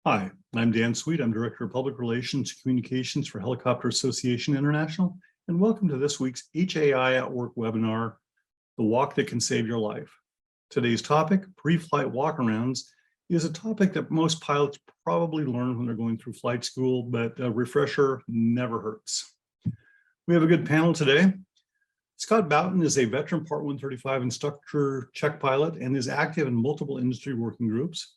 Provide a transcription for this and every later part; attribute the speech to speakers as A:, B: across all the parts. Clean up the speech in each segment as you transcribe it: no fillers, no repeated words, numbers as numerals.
A: Hi, I'm Dan Sweet. I'm Director of Public Relations and Communications for Helicopter Association International, and welcome to this week's HAI at Work webinar, The Walk That Can Save Your Life. Today's topic, pre-flight walkarounds, is a topic that most pilots probably learn when they're going through flight school, but a refresher never hurts. We have a good panel today. Scott Boughton is a veteran Part 135 instructor check pilot and is active in multiple industry working groups.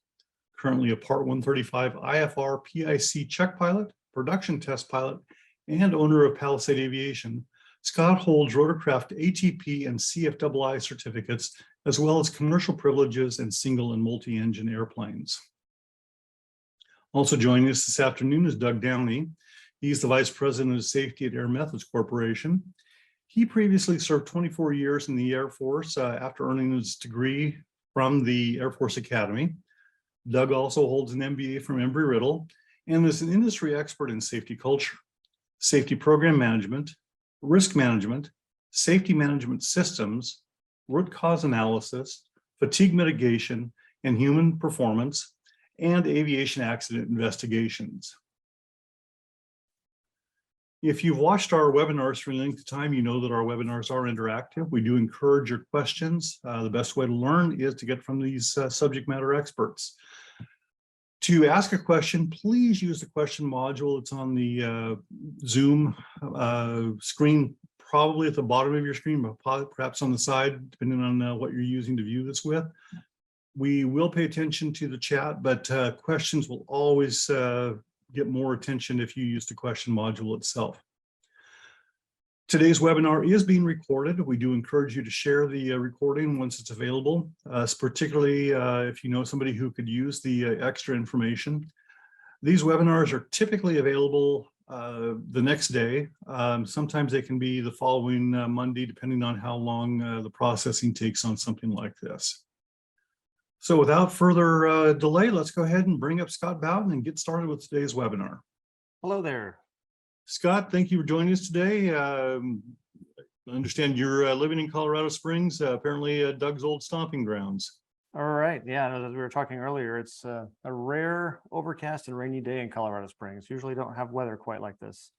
A: Currently a Part 135 IFR PIC check pilot, production test pilot, and owner of Palisade Aviation. Scott holds rotorcraft ATP and CFII certificates, as well as commercial privileges and single and multi-engine airplanes. Also joining us this afternoon is Doug Downey. He's the Vice President of Safety at Air Methods Corporation. He previously served 24 years in the Air Force after earning his degree from the Air Force Academy. Doug also holds an MBA from Embry-Riddle and is an industry expert in safety culture, safety program management, risk management, safety management systems, root cause analysis, fatigue mitigation, and human performance, and aviation accident investigations. If you've watched our webinars for any length of time, you know that our webinars are interactive. We do encourage your questions. The best way to learn is to get from these subject matter experts. To ask a question, please use the question module. It's on the Zoom screen, probably at the bottom of your screen, but perhaps on the side, depending on what you're using to view this with. We will pay attention to the chat, but questions will always get more attention if you use the question module itself. Today's webinar is being recorded. We do encourage you to share the recording once it's available, particularly if you know somebody who could use the extra information. These webinars are typically available the next day. Sometimes they can be the following Monday, depending on how long the processing takes on something like this. So without further delay, let's go ahead and bring up Scott Boughton and get started with today's webinar.
B: Hello there.
A: Scott, thank you for joining us today. I understand you're living in Colorado Springs, apparently Doug's old stomping grounds.
B: All right. Yeah, as we were talking earlier, it's a rare overcast and rainy day in Colorado Springs. Usually don't have weather quite like this.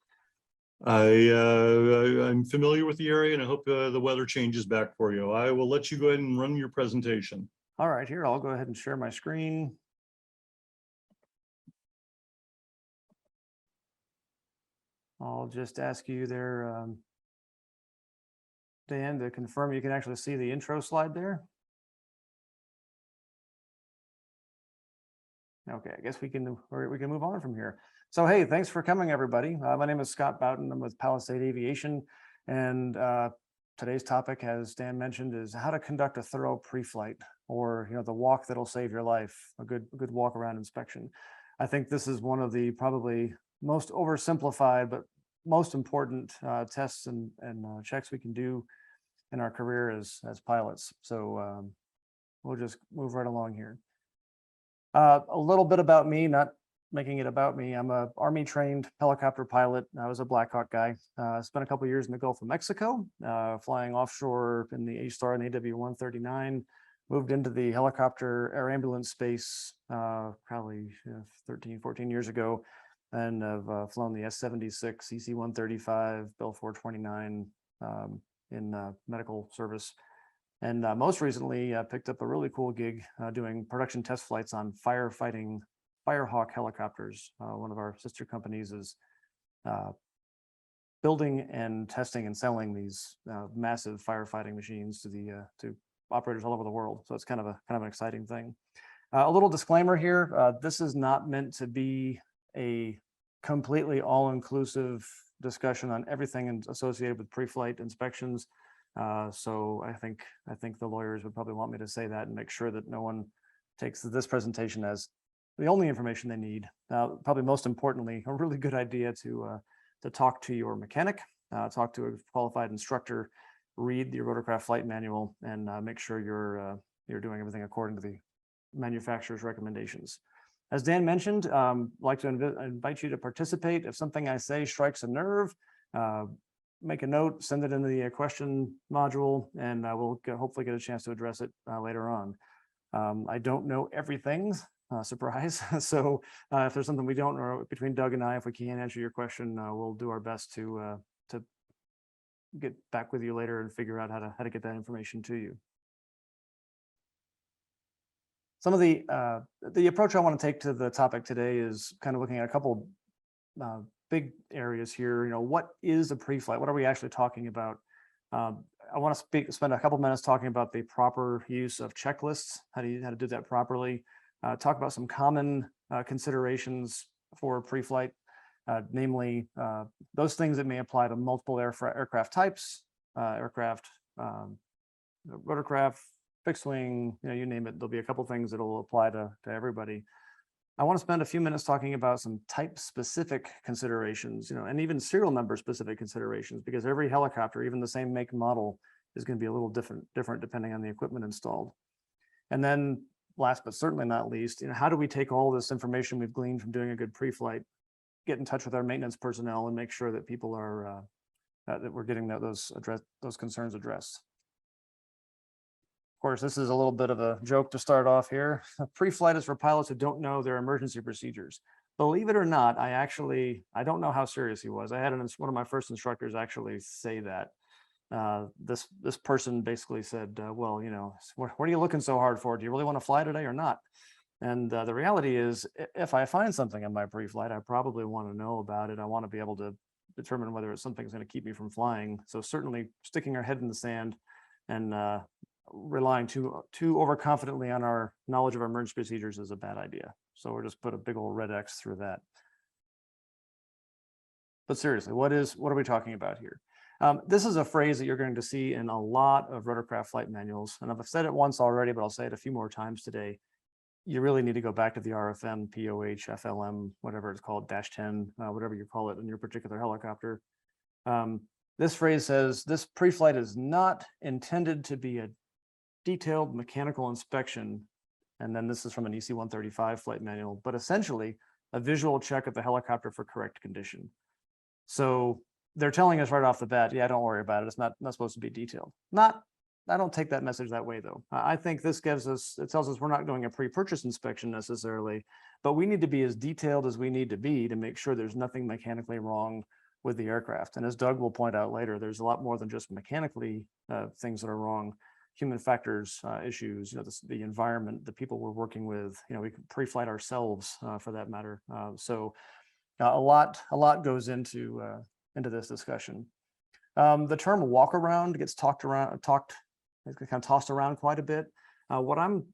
A: I'm familiar with the area and I hope the weather changes back for you. I will let you go ahead and run your presentation.
B: All right, here, I'll go ahead and share my screen. I'll just ask you there, Dan, to confirm you can actually see the intro slide there. Okay, I guess we can move on from here. So, hey, thanks for coming, everybody. My name is Scott Boughton. I'm with Palisade Aviation, and today's topic, as Dan mentioned, is how to conduct a thorough pre-flight, or the walk that'll save your life, a good walk around inspection. I think this is one of the probably most oversimplified but most important tests and checks we can do in our career as pilots. So we'll just move right along here. A little bit about me, not making it about me. I'm a Army trained helicopter pilot. I was a Black Hawk guy. Spent a couple of years in the Gulf of Mexico, flying offshore in the A-Star and AW-139. Moved into the helicopter air ambulance space probably 13, 14 years ago, and I've flown the S-76, CC-135, Bell 429 in medical service. And most recently picked up a really cool gig doing production test flights on firefighting Firehawk helicopters. One of our sister companies is building and testing and selling these massive firefighting machines to operators all over the world. So it's kind of an exciting thing. A little disclaimer here. This is not meant to be a completely all-inclusive discussion on everything associated with pre-flight inspections. So I think the lawyers would probably want me to say that and make sure that no one takes this presentation as the only information they need. Probably most importantly, a really good idea to talk to your mechanic, talk to a qualified instructor, read the rotorcraft flight manual, and make sure you're doing everything according to the manufacturer's recommendations. As Dan mentioned, I'd like to invite you to participate. If something I say strikes a nerve, make a note, send it in the question module, and we'll hopefully get a chance to address it later on. I don't know everything surprise. So if there's something we don't know between Doug and I, if we can't answer your question, we'll do our best to get back with you later and figure out how to get that information to you. Some of the approach I want to take to the topic today is kind of looking at a couple big areas here. You know, what is a pre-flight? What are we actually talking about? I want to spend a couple minutes talking about the proper use of checklists, how to do that properly. Talk about some common considerations for pre-flight, namely those things that may apply to multiple aircraft types, aircraft, rotorcraft, fixed wing, you know, you name it. There'll be a couple things that will apply to everybody. I want to spend a few minutes talking about some type specific considerations, you know, and even serial number specific considerations, because every helicopter, even the same make and model, is going to be a little different depending on the equipment installed. And then last but certainly not least, you know, how do we take all this information we've gleaned from doing a good pre-flight, get in touch with our maintenance personnel and make sure that people are that we're getting those concerns addressed. Of course, this is a little bit of a joke to start off here. Pre-flight is for pilots who don't know their emergency procedures. Believe it or not, I don't know how serious he was. I had one of my first instructors actually say that. This person basically said, well, you know, what are you looking so hard for? Do you really want to fly today or not? And the reality is, if I find something in my pre-flight, I probably want to know about it. I want to be able to determine whether it's something that's going to keep me from flying. So certainly sticking our head in the sand and relying too overconfidently on our knowledge of our emergency procedures is a bad idea. So we'll just put a big old red X through that. But seriously, what are we talking about here? This is a phrase that you're going to see in a lot of rotorcraft flight manuals. And I've said it once already, but I'll say it a few more times today. You really need to go back to the RFM, POH, FLM, whatever it's called, -10, whatever you call it in your particular helicopter. This phrase says, this pre-flight is not intended to be a detailed mechanical inspection. And then this is from an EC-135 flight manual, but essentially a visual check of the helicopter for correct condition. So they're telling us right off the bat, yeah, don't worry about it. It's not supposed to be detailed. I don't take that message that way though. I think this tells us we're not doing a pre-purchase inspection necessarily, but we need to be as detailed as we need to be to make sure there's nothing mechanically wrong with the aircraft. And as Doug will point out later, there's a lot more than just mechanically things that are wrong. Human factors, issues, you know, the environment, the people we're working with, you know, we can pre-flight ourselves for that matter. So a lot goes into this discussion. The term walk around gets kind of tossed around quite a bit. What I'm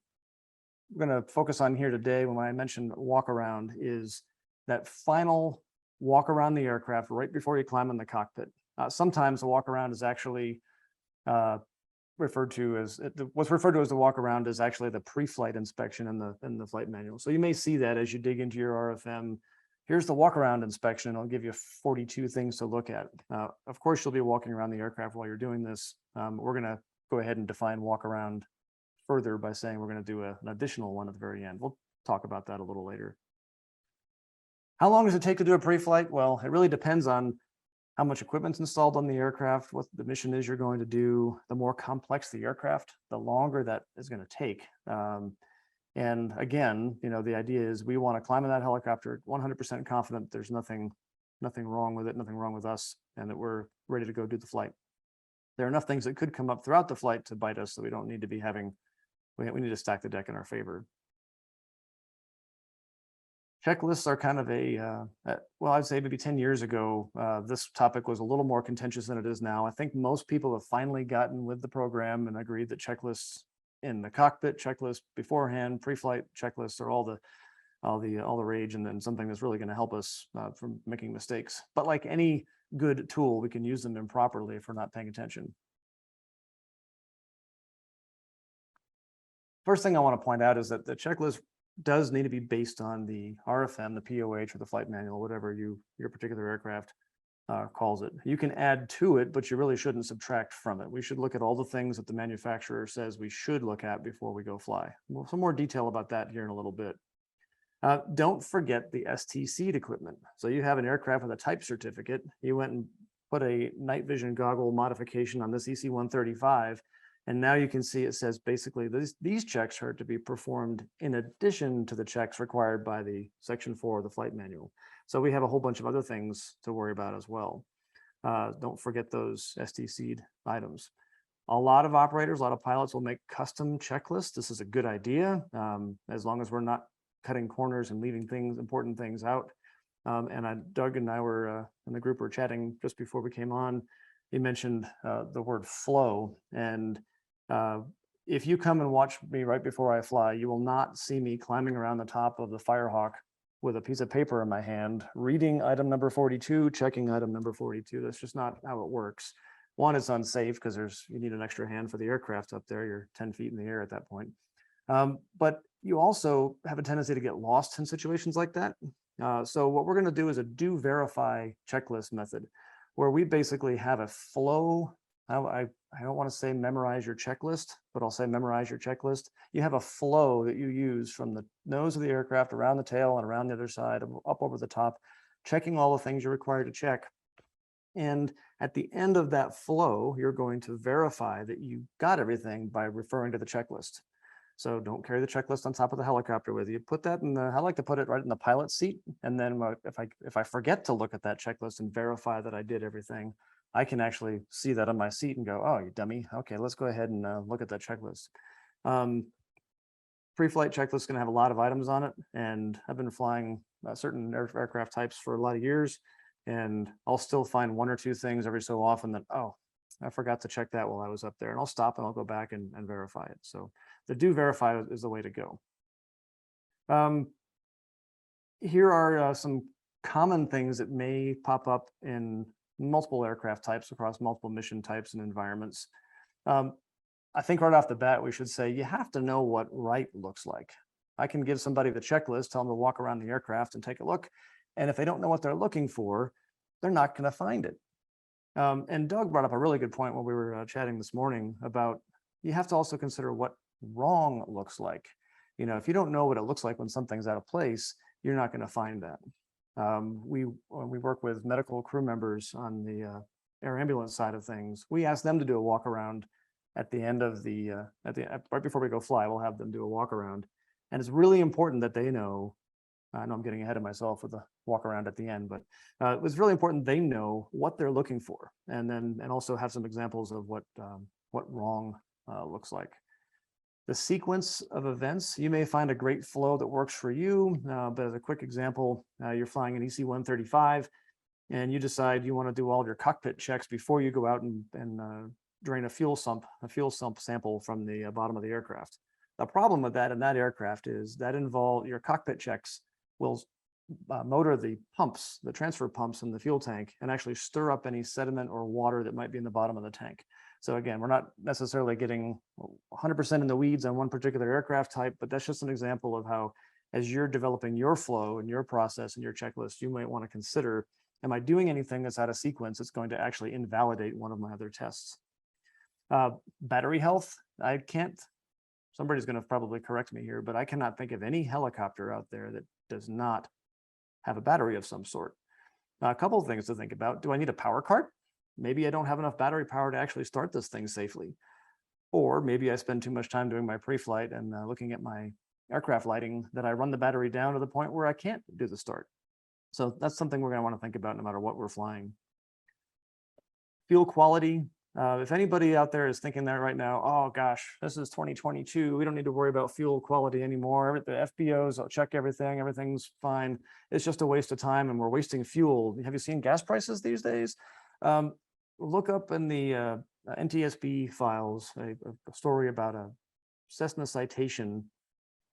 B: going to focus on here today when I mention walk around is that final walk around the aircraft right before you climb in the cockpit. Sometimes the walk around is actually what's referred to as the walk around is actually the pre-flight inspection in the flight manual. So you may see that as you dig into your RFM. Here's the walk around inspection. It'll give you 42 things to look at. Of course, you'll be walking around the aircraft while you're doing this. We're going to go ahead and define walk around further by saying we're going to do an additional one at the very end. We'll talk about that a little later. How long does it take to do a pre-flight? Well, it really depends on how much equipment's installed on the aircraft, what the mission is you're going to do. The more complex the aircraft, the longer that is going to take. And again, you know, the idea is we want to climb in that helicopter 100% confident there's nothing wrong with it, nothing wrong with us, and that we're ready to go do the flight. There are enough things that could come up throughout the flight to bite us, so we don't need to be we need to stack the deck in our favor. Checklists are kind of well, I'd say maybe 10 years ago, this topic was a little more contentious than it is now. I think most people have finally gotten with the program and agreed that checklists in the cockpit, checklists beforehand, pre-flight checklists are all the rage, and then something that's really going to help us from making mistakes. But like any good tool, we can use them improperly if we're not paying attention. First thing I want to point out is that the checklist does need to be based on the RFM, the POH, or the flight manual, whatever your particular aircraft calls it. You can add to it, but you really shouldn't subtract from it. We should look at all the things that the manufacturer says we should look at before we go fly. Well, some more detail about that here in a little bit. Don't forget the STC equipment. So you have an aircraft with a type certificate. You went and put a night vision goggle modification on this EC-135. And now you can see it says basically these checks are to be performed in addition to the checks required by the Section 4 of the flight manual. So we have a whole bunch of other things to worry about as well. Don't forget those STC'd items. A lot of operators, a lot of pilots will make custom checklists. This is a good idea, as long as we're not cutting corners and leaving important things out. Doug and I were in the group were chatting just before we came on. He mentioned the word flow. And if you come and watch me right before I fly, you will not see me climbing around the top of the Firehawk with a piece of paper in my hand, reading item number 42, checking item number 42. That's just not how it works. One, it's unsafe because you need an extra hand for the aircraft up there. You're 10 feet in the air at that point. But you also have a tendency to get lost in situations like that. So what we're going to do is a do verify checklist method, where we basically have a flow. I don't want to say memorize your checklist, but I'll say memorize your checklist. You have a flow that you use from the nose of the aircraft, around the tail, and around the other side, up over the top, checking all the things you're required to check. And at the end of that flow, you're going to verify that you got everything by referring to the checklist. So don't carry the checklist on top of the helicopter with you. Put that in I like to put it right in the pilot's seat. And then if I forget to look at that checklist and verify that I did everything, I can actually see that on my seat and go, oh, you dummy. Okay, let's go ahead and look at that checklist. Pre-flight checklist is going to have a lot of items on it. And I've been flying certain aircraft types for a lot of years. And I'll still find one or two things every so often that, oh, I forgot to check that while I was up there. And I'll stop and I'll go back and verify it. So the do verify is the way to go. Here are some common things that may pop up in multiple aircraft types across multiple mission types and environments. I think right off the bat, we should say you have to know what right looks like. I can give somebody the checklist, tell them to walk around the aircraft and take a look. And if they don't know what they're looking for, they're not going to find it. And Doug brought up a really good point when we were chatting this morning about you have to also consider what wrong looks like. You know, if you don't know what it looks like when something's out of place, you're not going to find that. We work with medical crew members on the air ambulance side of things. We ask them to do a walk around at the end of right before we go fly. We'll have them do a walk around, and it's really important that they know. I know I'm getting ahead of myself with the walk around at the end, but it was really important they know what they're looking for, and also have some examples of what wrong looks like. The sequence of events, you may find a great flow that works for you, but as a quick example, you're flying an EC-135 and you decide you want to do all of your cockpit checks before you go out and drain a fuel sump sample from the bottom of the aircraft. The problem with that in that aircraft is that your cockpit checks will motor the pumps, the transfer pumps in the fuel tank, and actually stir up any sediment or water that might be in the bottom of the tank. So again, we're not necessarily getting 100% in the weeds on one particular aircraft type, but that's just an example of how, as you're developing your flow and your process and your checklist, you might want to consider, am I doing anything that's out of sequence that's going to actually invalidate one of my other tests? Battery health, somebody's going to probably correct me here, but I cannot think of any helicopter out there that does not have a battery of some sort. A couple of things to think about. Do I need a power cart? Maybe I don't have enough battery power to actually start this thing safely. Or maybe I spend too much time doing my pre-flight and looking at my aircraft lighting that I run the battery down to the point where I can't do the start. So that's something we're going to want to think about no matter what we're flying. Fuel quality. If anybody out there is thinking that right now, oh gosh, this is 2022, we don't need to worry about fuel quality anymore. The FBOs, I'll check everything, everything's fine. It's just a waste of time and we're wasting fuel. Have you seen gas prices these days? Look up in the NTSB files a story about a Cessna Citation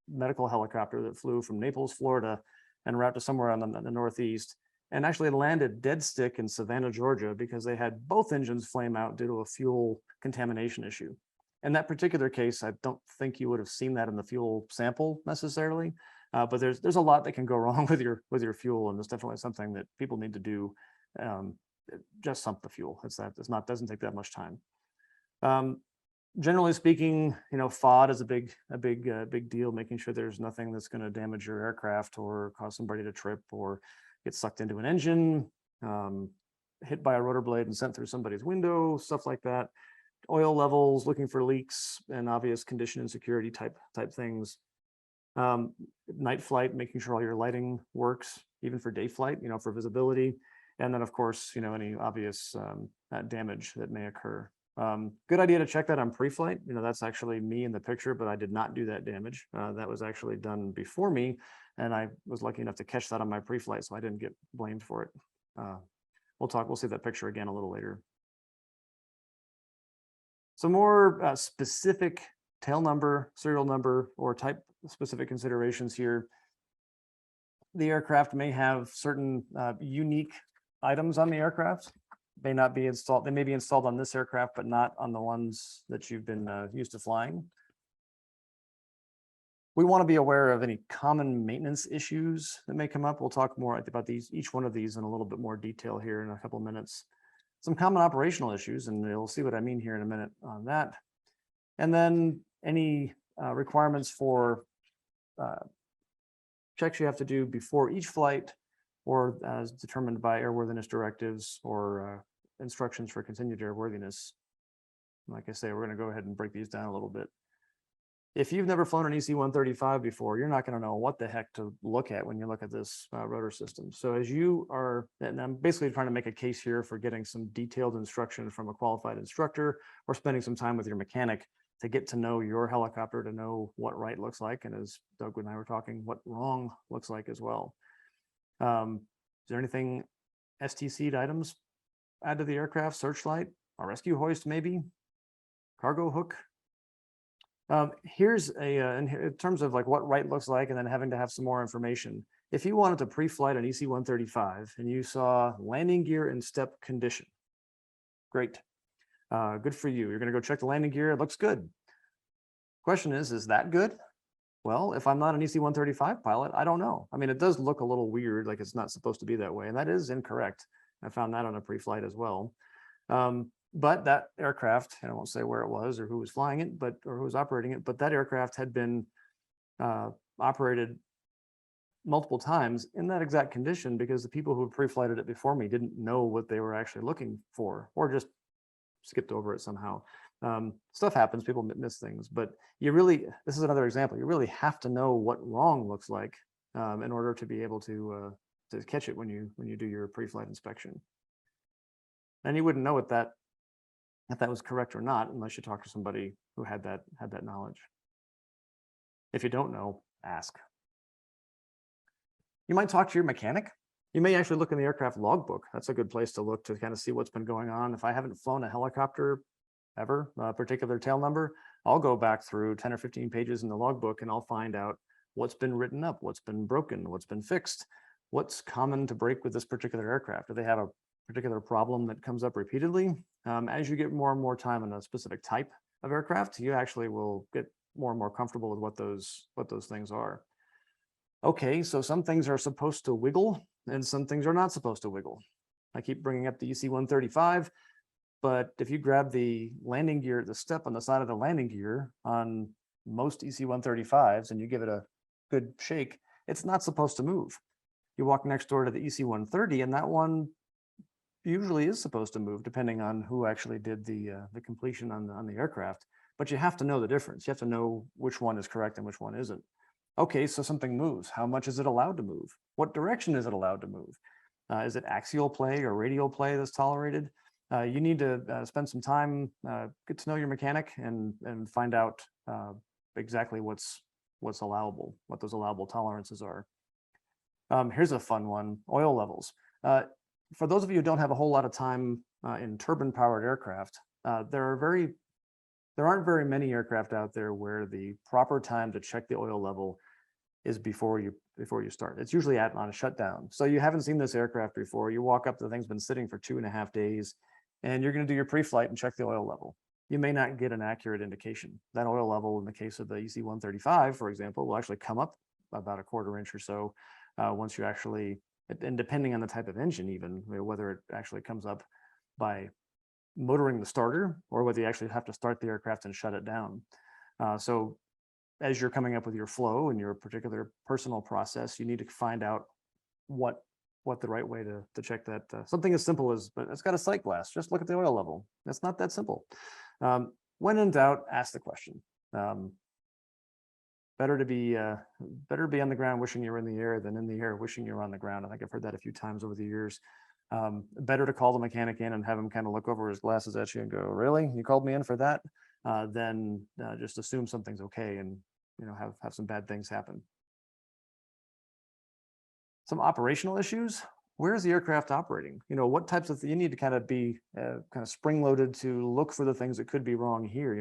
B: medical helicopter that flew from Naples, Florida, and route to somewhere on the Northeast, and actually landed dead stick in Savannah, Georgia, because they had both engines flame out due to a fuel contamination issue. In that particular case, I don't think you would have seen that in the fuel sample necessarily, but there's a lot that can go wrong with your fuel, and it's definitely something that people need to do. Just sump the fuel. Doesn't take that much time. Generally speaking, FOD is a big deal, making sure there's nothing that's going to damage your aircraft or cause somebody to trip or get sucked into an engine, hit by a rotor blade and sent through somebody's window, stuff like that. oil levels, looking for leaks and obvious condition and security type things. Night flight, making sure all your lighting works, even for day flight, for visibility. And then of course, any obvious damage that may occur. Good idea to check that on pre-flight. That's actually me in the picture, but I did not do that damage. That was actually done before me. And I was lucky enough to catch that on my pre-flight, so I didn't get blamed for it. We'll see that picture again a little later. Some more specific tail number, serial number, or type specific considerations here. The aircraft may have certain unique items on the aircraft. May not be installed. They may be installed on this aircraft, but not on the ones that you've been used to flying. We want to be aware of any common maintenance issues that may come up. We'll talk more about each one of these in a little bit more detail here in a couple of minutes. Some common operational issues, and you'll see what I mean here in a minute on that. And then any requirements for checks you have to do before each flight, or as determined by airworthiness directives or instructions for continued airworthiness. Like I say, we're going to go ahead and break these down a little bit. If you've never flown an EC-135 before, you're not going to know what the heck to look at when you look at this rotor system. So as you are, and I'm basically trying to make a case here for getting some detailed instruction from a qualified instructor or spending some time with your mechanic to get to know your helicopter, to know what right looks like. And as Doug and I were talking, what wrong looks like as well. Is there anything STC'd items add to the aircraft? Searchlight, a rescue hoist, maybe cargo hook. Here's in terms of like what right looks like, and then having to have some more information. If you wanted to pre-flight an EC-135 and you saw landing gear in step condition, great, good for you. You're going to go check the landing gear. It looks good. Question is that good? Well, if I'm not an EC-135 pilot, I don't know. I mean, it does look a little weird, like it's not supposed to be that way, and that is incorrect. I found that on a pre-flight as well. But that aircraft, and I won't say where it was or who was flying it, or who was operating it, but that aircraft had been operated multiple times in that exact condition because the people who had pre-flighted it before me didn't know what they were actually looking for, or just skipped over it somehow. Stuff happens, people miss things, but this is another example. You really have to know what wrong looks like in order to be able to catch it when you do your pre-flight inspection. And you wouldn't know if that was correct or not unless you talk to somebody who had that knowledge. If you don't know, ask. You might talk to your mechanic. You may actually look in the aircraft logbook. That's a good place to look to kind of see what's been going on. If I haven't flown a helicopter ever, a particular tail number, I'll go back through 10 or 15 pages in the logbook and I'll find out what's been written up, what's been broken, what's been fixed, what's common to break with this particular aircraft. Do they have a particular problem that comes up repeatedly? As you get more and more time on a specific type of aircraft, you actually will get more and more comfortable with what those things are. Okay, so some things are supposed to wiggle and some things are not supposed to wiggle. I keep bringing up the EC-135, but if you grab the landing gear, the step on the side of the landing gear on most EC-135s and you give it a good shake, it's not supposed to move. You walk next door to the EC-130 and that one usually is supposed to move depending on who actually did the completion on the aircraft, but you have to know the difference. You have to know which one is correct and which one isn't. Okay, so something moves. How much is it allowed to move? What direction is it allowed to move? Is it axial play or radial play that's tolerated? You need to spend some time, get to know your mechanic and find out exactly what's allowable, what those allowable tolerances are. Here's a fun one, oil levels. For those of you who don't have a whole lot of time in turbine-powered aircraft, there aren't very many aircraft out there where the proper time to check the oil level is before you start. It's usually on a shutdown. So you haven't seen this aircraft before. You walk up, the thing's been sitting for 2.5 days, and you're going to do your pre-flight and check the oil level. You may not get an accurate indication. That oil level, in the case of the EC-135, for example, will actually come up about a 1/4 inch or so once you actually, and depending on the type of engine even, whether it actually comes up by motoring the starter or whether you actually have to start the aircraft and shut it down. So as you're coming up with your flow and your particular personal process, you need to find out what the right way to check that. Something as simple as, but it's got a sight glass, just look at the oil level. That's not that simple. When in doubt, ask the question. Better to be on the ground wishing you were in the air than in the air wishing you were on the ground. I think I've heard that a few times over the years. Better to call the mechanic in and have him kind of look over his glasses at you and go, really? You called me in for that? Than just assume something's okay and have some bad things happen. Some operational issues. Where is the aircraft operating? What types of you need to kind of be kind of spring-loaded to look for the things that could be wrong here.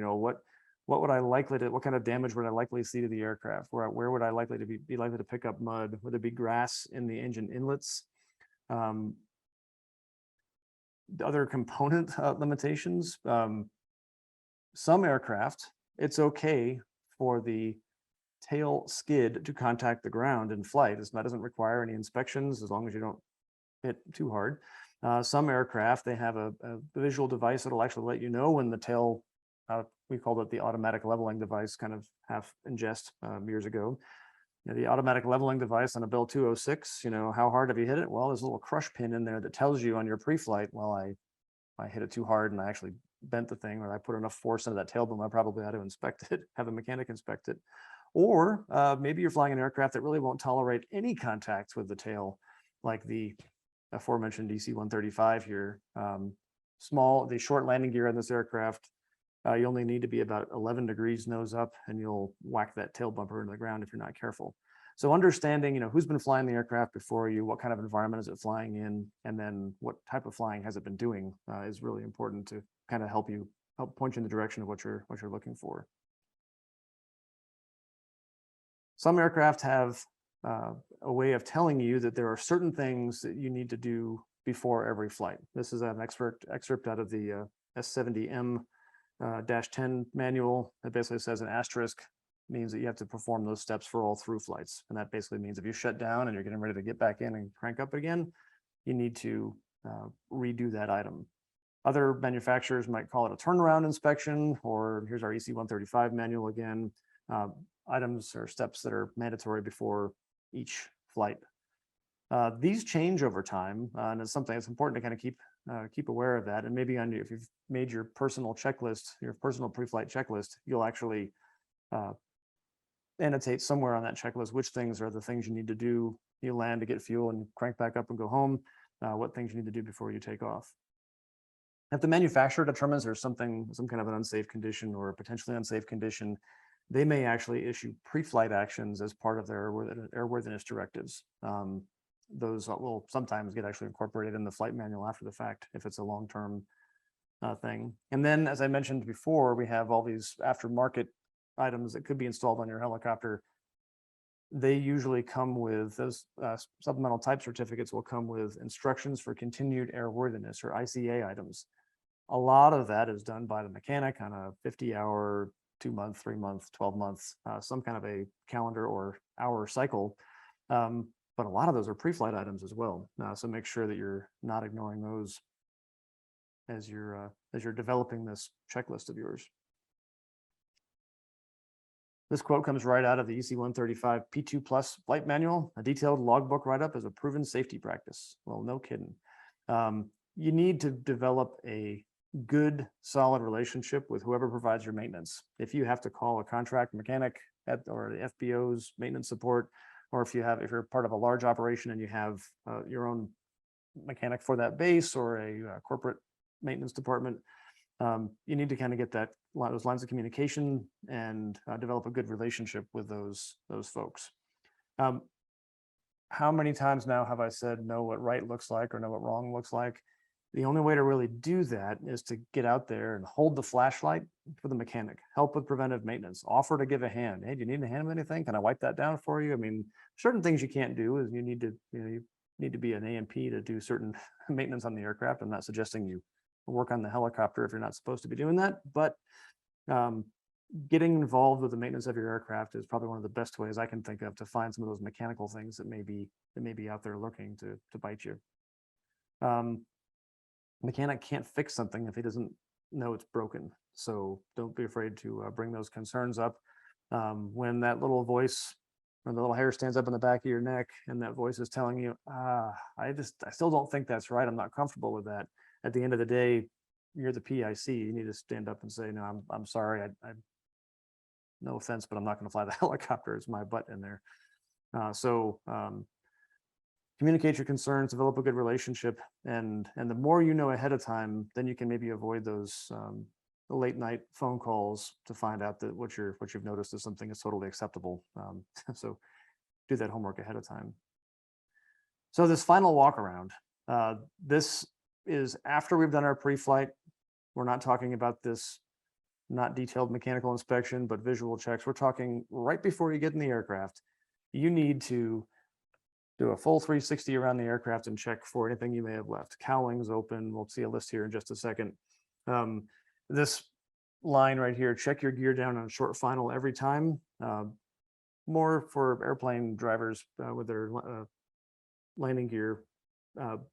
B: What would I what kind of damage would I likely see to the aircraft? Where would I likely to be likely to pick up mud? Would there be grass in the engine inlets? The other component limitations. Some aircraft, it's okay for the tail skid to contact the ground in flight. That doesn't require any inspections as long as you don't hit too hard. Some aircraft, they have a visual device that'll actually let you know when the tail, we called it the automatic leveling device, kind of half in jest years ago. The automatic leveling device on a Bell 206, how hard have you hit it? Well, there's a little crush pin in there that tells you on your pre-flight, well, I hit it too hard and I actually bent the thing, or I put enough force into that tail boom, I probably had to inspect it, have a mechanic inspect it. Or maybe you're flying an aircraft that really won't tolerate any contact with the tail, like the aforementioned DC-135 here. The short landing gear on this aircraft, you only need to be about 11 degrees nose up and you'll whack that tail bumper into the ground if you're not careful. So understanding, who's been flying the aircraft before you, what kind of environment is it flying in, and then what type of flying has it been doing is really important to kind of help point you in the direction of what you're looking for. Some aircraft have a way of telling you that there are certain things that you need to do before every flight. This is an excerpt out of the S70M-10 manual. It basically says an asterisk means that you have to perform those steps for all through flights. And that basically means if you shut down and you're getting ready to get back in and crank up again, you need to redo that item. Other manufacturers might call it a turnaround inspection, or here's our EC-135 manual again, items or steps that are mandatory before each flight. These change over time, and it's something that's important to kind of keep aware of that. And maybe if you've made your personal checklist, your personal pre-flight checklist, you'll actually annotate somewhere on that checklist which things are the things you need to do. You land to get fuel and crank back up and go home. What things you need to do before you take off. If the manufacturer determines there's some kind of an unsafe condition or a potentially unsafe condition, they may actually issue pre-flight actions as part of their airworthiness directives. Those will sometimes get actually incorporated in the flight manual after the fact if it's a long-term thing. And then, as I mentioned before, we have all these aftermarket items that could be installed on your helicopter. They usually come with those supplemental type certificates will come with instructions for continued airworthiness, or ICA items. A lot of that is done by the mechanic on a 50-hour, 2-month, 3-month, 12 months, some kind of a calendar or hour cycle. But a lot of those are pre-flight items as well. So make sure that you're not ignoring those as you're developing this checklist of yours. This quote comes right out of the EC-135 P2 Plus flight manual. A detailed logbook write-up is a proven safety practice. Well, no kidding. You need to develop a good, solid relationship with whoever provides your maintenance. If you have to call a contract mechanic or the FBO's maintenance support, or if you're part of a large operation and you have your own mechanic for that base or a corporate maintenance department, you need to kind of get those lines of communication and develop a good relationship with those folks. How many times now have I said know what right looks like or know what wrong looks like? The only way to really do that is to get out there and hold the flashlight for the mechanic, help with preventive maintenance, offer to give a hand. Hey, do you need a hand with anything? Can I wipe that down for you? I mean, certain things you can't do is you need to be an A&P to do certain maintenance on the aircraft. I'm not suggesting you work on the helicopter if you're not supposed to be doing that, but getting involved with the maintenance of your aircraft is probably one of the best ways I can think of to find some of those mechanical things that may be out there lurking to bite you. Mechanic can't fix something if he doesn't know it's broken. So don't be afraid to bring those concerns up. When that little voice or the little hair stands up in the back of your neck and that voice is telling you, I still don't think that's right. I'm not comfortable with that. At the end of the day, you're the PIC, you need to stand up and say, no, I'm sorry. I no offense, but I'm not going to fly the helicopter. It's my butt in there. Communicate your concerns, develop a good relationship, and the more you know ahead of time, then you can maybe avoid those the late night phone calls to find out that what you've noticed is something that's totally acceptable. So do that homework ahead of time. So this final walk around, this is after we've done our pre-flight. We're not talking about this not detailed mechanical inspection, but visual checks. We're talking right before you get in the aircraft. You need to do a full 360 around the aircraft and check for anything you may have left. Cowlings open. We'll see a list here in just a second. This line right here, check your gear down on a short final every time. More for airplane drivers with their landing gear,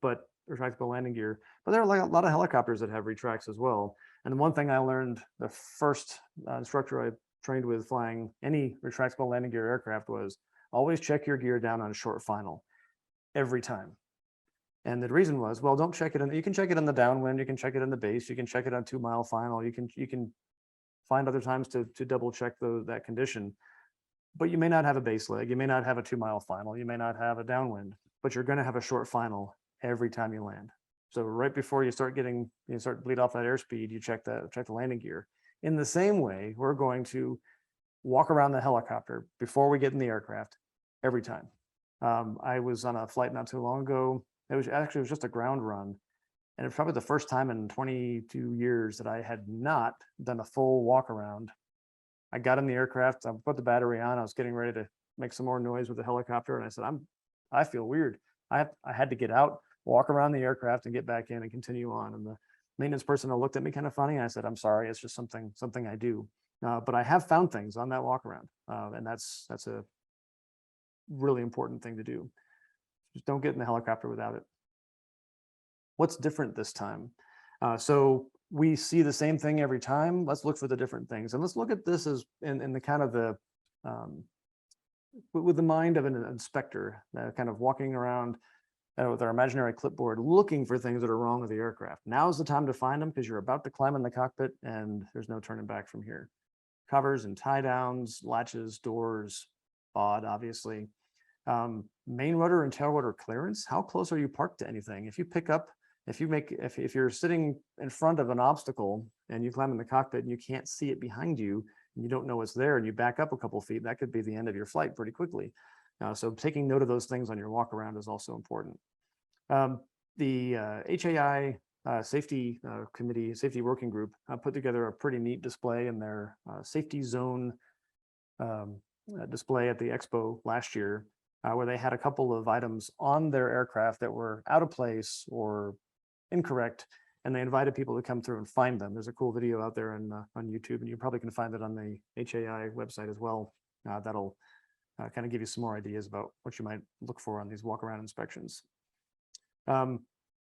B: but retractable landing gear. But there are a lot of helicopters that have retracts as well. And the one thing I learned, the first instructor I trained with flying any retractable landing gear aircraft was always check your gear down on a short final every time. And the reason was, well, don't check it in, you can check it in the downwind, you can check it in the base, you can check it on 2 mile final, you can find other times to double check that condition. But you may not have a base leg, you may not have a 2 mile final, you may not have a downwind, but you're going to have a short final every time you land. So right before you start start to bleed off that airspeed, you check the landing gear. In the same way, we're going to walk around the helicopter before we get in the aircraft every time. I was on a flight not too long ago. It was just a ground run. And it's probably the first time in 22 years that I had not done a full walk around. I got in the aircraft, I put the battery on, I was getting ready to make some more noise with the helicopter. And I said, I feel weird. I had to get out, walk around the aircraft and get back in and continue on. And the maintenance personnel looked at me kind of funny. I said, I'm sorry, it's just something I do. But I have found things on that walk around. And that's a really important thing to do. Just don't get in the helicopter without it. What's different this time? So we see the same thing every time. Let's look for the different things. And let's look at this as in the kind of the, with the mind of an inspector, kind of walking around with our imaginary clipboard, looking for things that are wrong with the aircraft. Now's the time to find them because you're about to climb in the cockpit and there's no turning back from here. Covers and tie downs, latches, doors, bod, obviously. Main rudder and tail rudder clearance. How close are you parked to anything? If you pick up, if you're sitting in front of an obstacle and you climb in the cockpit and you can't see it behind you, and you don't know what's there and you back up a couple feet, that could be the end of your flight pretty quickly. So taking note of those things on your walk around is also important. The HAI safety committee, safety working group put together a pretty neat display in their safety zone display at the expo last year, where they had a couple of items on their aircraft that were out of place or incorrect, and they invited people to come through and find them. There's a cool video out there on YouTube, and you probably can find it on the HAI website as well. That'll kind of give you some more ideas about what you might look for on these walk-around inspections.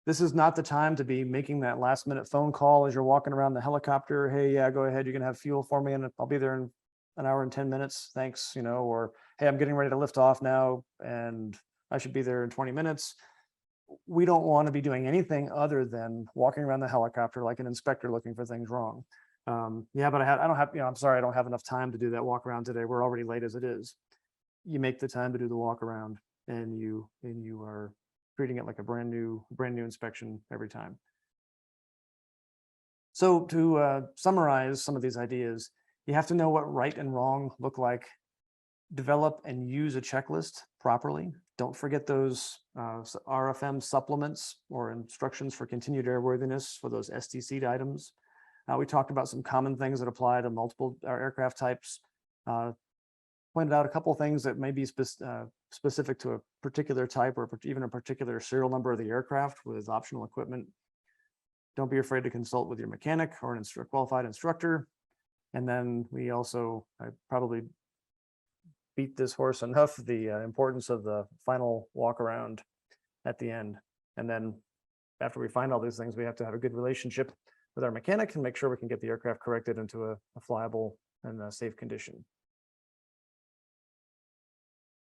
B: This is not the time to be making that last-minute phone call as you're walking around the helicopter. Hey, yeah, go ahead. You can have fuel for me, and I'll be there in an hour and 10 minutes. Thanks. Or hey, I'm getting ready to lift off now, and I should be there in 20 minutes. We don't want to be doing anything other than walking around the helicopter like an inspector looking for things wrong. Yeah, but I don't have, I'm sorry, I don't have enough time to do that walk around today. We're already late as it is. You make the time to do the walk around, and you are treating it like a brand new inspection every time. So to summarize some of these ideas, you have to know what right and wrong look like. Develop and use a checklist properly. Don't forget those RFM supplements or instructions for continued airworthiness for those STC items. We talked about some common things that apply to multiple aircraft types. Pointed out a couple of things that may be specific to a particular type or even a particular serial number of the aircraft with optional equipment. Don't be afraid to consult with your mechanic or an qualified instructor. And then we also, I probably beat this horse enough, the importance of the final walk around at the end. And then after we find all these things, we have to have a good relationship with our mechanic and make sure we can get the aircraft corrected into a flyable and a safe condition.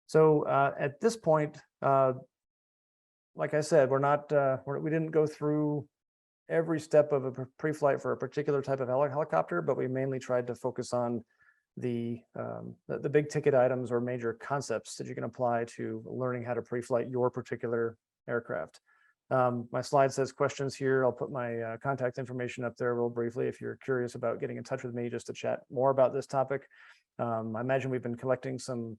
B: So at this point, like I said, we didn't go through every step of a pre-flight for a particular type of helicopter, but we mainly tried to focus on the big ticket items or major concepts that you can apply to learning how to pre-flight your particular aircraft. My slide says questions here. I'll put my contact information up there real briefly if you're curious about getting in touch with me just to chat more about this topic. I imagine we've been collecting some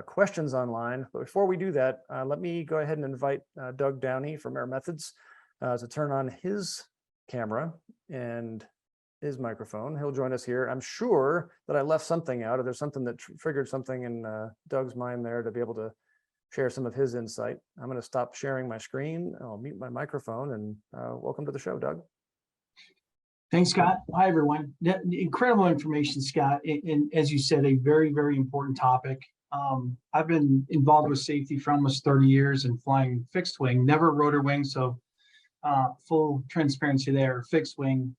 B: questions online, but before we do that, let me go ahead and invite Doug Downey from Air Methods to turn on his camera and his microphone. He'll join us here. I'm sure that I left something out, or there's something that triggered something in Doug's mind there to be able to share some of his insight. I'm going to stop sharing my screen. I'll mute my microphone, and welcome to the show, Doug.
C: Thanks, Scott. Hi, everyone. Incredible information, Scott. And as you said, a very, very important topic. I've been involved with safety for almost 30 years and flying fixed wing, never rotor wing. So full transparency there, fixed wing,